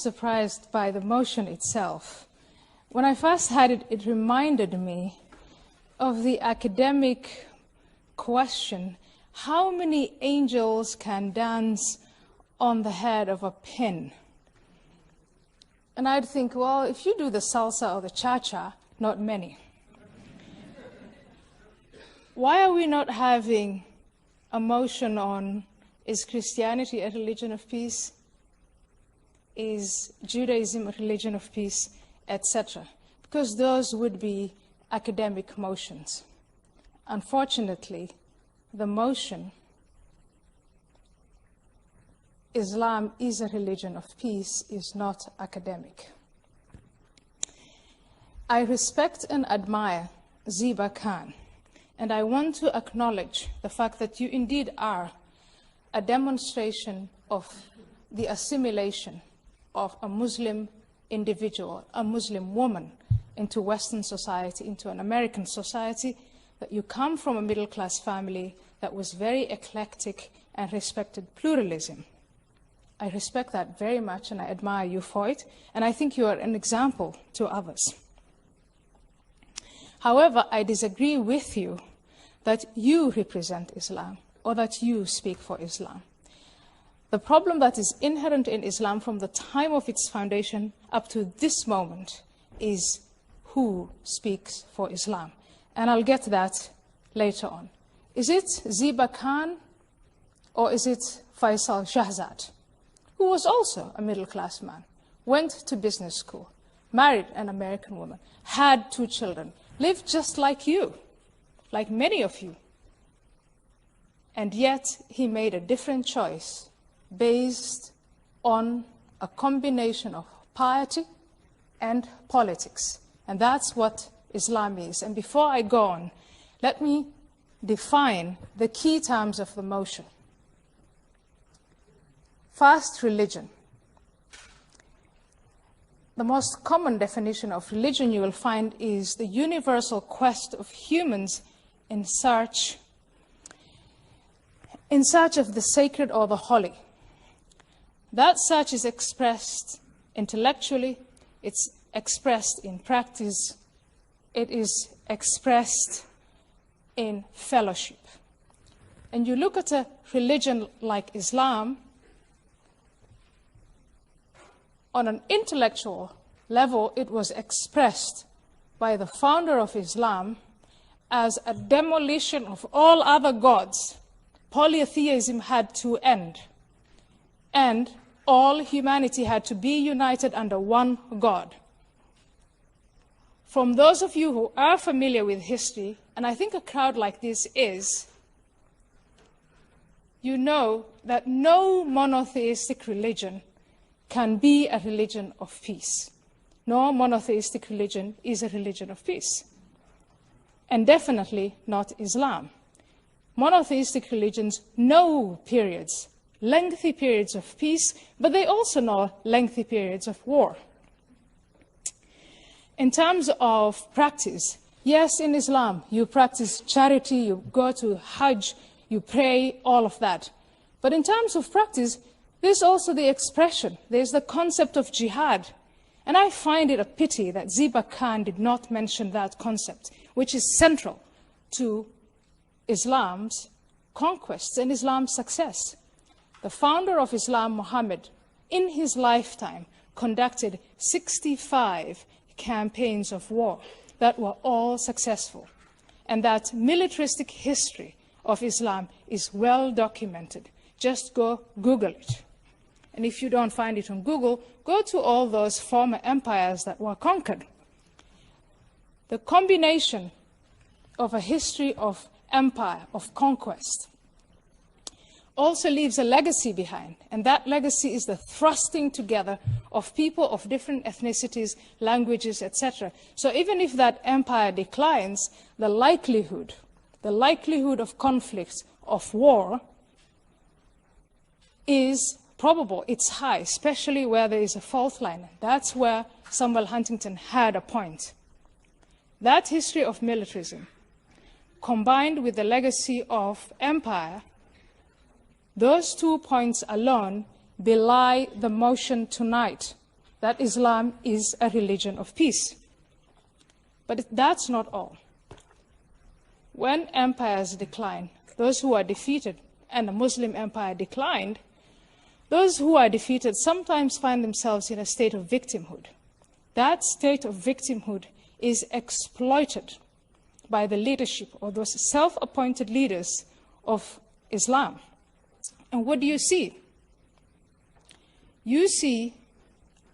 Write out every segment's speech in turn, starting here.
surprised by the motion itself. When I first had it, it reminded me of the academic question, how many angels can dance on the head of a pin? And I'd think, well, if you do the salsa or the cha-cha, not many. Why are we not having a motion on, is Christianity a religion of peace? Is Judaism a religion of peace, etc.? Because those would be academic motions. Unfortunately, the motion, Islam is a religion of peace, is not academic. I respect and admire Ziba Khan, and I want to acknowledge the fact that you indeed are a demonstration of the assimilation of a Muslim individual, a Muslim woman, into Western society, into an American society, that you come from a middle-class family that was very eclectic and respected pluralism. I respect that very much, and I admire you for it, and I think you are an example to others. However, I disagree with you that you represent Islam or that you speak for Islam. The problem that is inherent in Islam from the time of its foundation up to this moment is who speaks for Islam. And I'll get to that later on. Is it Ziba Khan or is it Faisal Shahzad, who was also a middle-class man, went to business school, married an American woman, had 2 children, lived just like you, like many of you. And yet he made a different choice based on a combination of piety and politics. And that's what Islam is. And before I go on, let me define the key terms of the motion. First, religion. The most common definition of religion you will find is the universal quest of humans in search of the sacred or the holy. That search is expressed intellectually, it's expressed in practice, it is expressed in fellowship. And you look at a religion like Islam, on an intellectual level, it was expressed by the founder of Islam as a demolition of all other gods. Polytheism had to end, and all humanity had to be united under one God. From those of you who are familiar with history, and I think a crowd like this is, you know that no monotheistic religion can be a religion of peace. No monotheistic religion is a religion of peace. And definitely not Islam. Monotheistic religions know periods, lengthy periods of peace, but they also know lengthy periods of war. In terms of practice, yes, in Islam, you practice charity, you go to Hajj, you pray, all of that. But in terms of practice, there's also the expression, there's the concept of jihad. And I find it a pity that Ziba Khan did not mention that concept, which is central to Islam's conquests and Islam's success. The founder of Islam, Muhammad, in his lifetime, conducted 65 campaigns of war that were all successful. And that militaristic history of Islam is well documented. Just go Google it. And if you don't find it on Google, go to all those former empires that were conquered. The combination of a history of empire, of conquest, also leaves a legacy behind. And that legacy is the thrusting together of people of different ethnicities, languages, etc. So even if that empire declines, the likelihood of conflict, of war, is probable, it's high, especially where there is a fault line. That's where Samuel Huntington had a point. That history of militarism, combined with the legacy of empire, those 2 points alone belie the motion tonight that Islam is a religion of peace. But that's not all. When empires decline, those who are defeated, and the Muslim empire declined, those who are defeated sometimes find themselves in a state of victimhood. That state of victimhood is exploited by the leadership or those self-appointed leaders of Islam. And what do you see? You see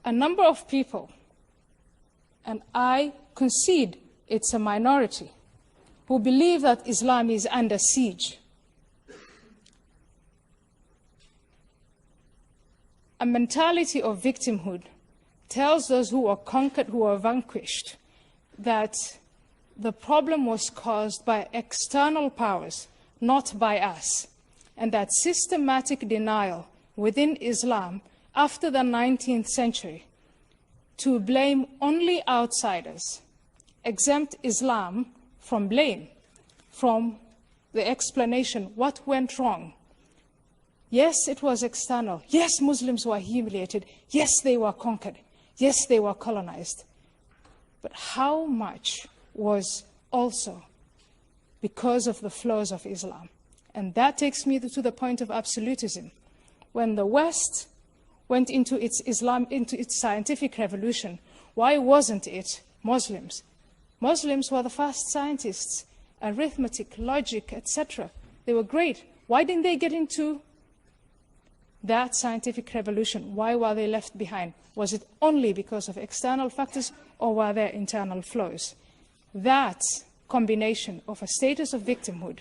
a number of people, and I concede it's a minority, who believe that Islam is under siege. A mentality of victimhood tells those who are conquered, who are vanquished, that the problem was caused by external powers, not by us, and that systematic denial within Islam after the 19th century to blame only outsiders, exempt Islam from blame, from the explanation, what went wrong. Yes, it was external. Yes, Muslims were humiliated. Yes, they were conquered. Yes, they were colonized. But how much was also because of the flaws of Islam? And that takes me to the point of absolutism. When the West went into its scientific revolution, why wasn't it Muslims? Muslims were the first scientists, arithmetic, logic, etc. They were great. Why didn't they get into that scientific revolution? Why were they left behind? Was it only because of external factors, or were there internal flaws? That combination of a status of victimhood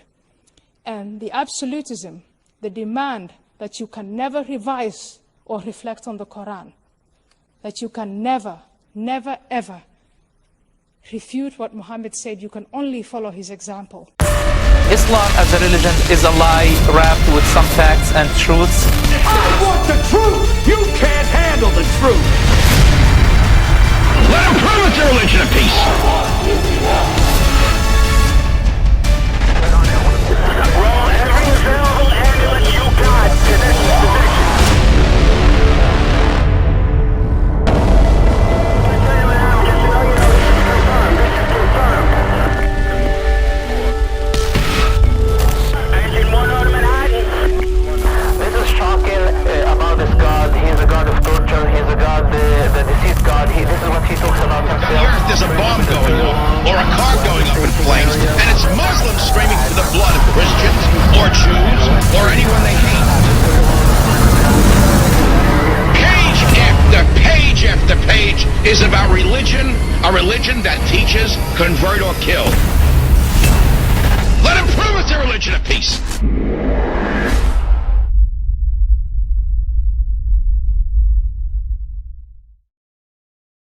and the absolutism, the demand that you can never revise or reflect on the Quran, that you can never, never, ever refute what Muhammad said, you can only follow his example. Islam as a religion is a lie wrapped with some facts and truths. I want the truth! You can't handle the truth! Let them prove it's a religion of peace! Roll every available ambulance you got to this position. About this God, he is a God of torture, he is a God, the deceased God, this is what he talks about himself. On the earth there's a bomb going off, or a car going up in flames, and it's Muslims screaming for the blood of Christians, or Jews, or anyone they hate. Page after page after page is about religion, a religion that teaches convert or kill. Let him prove it's a religion of peace.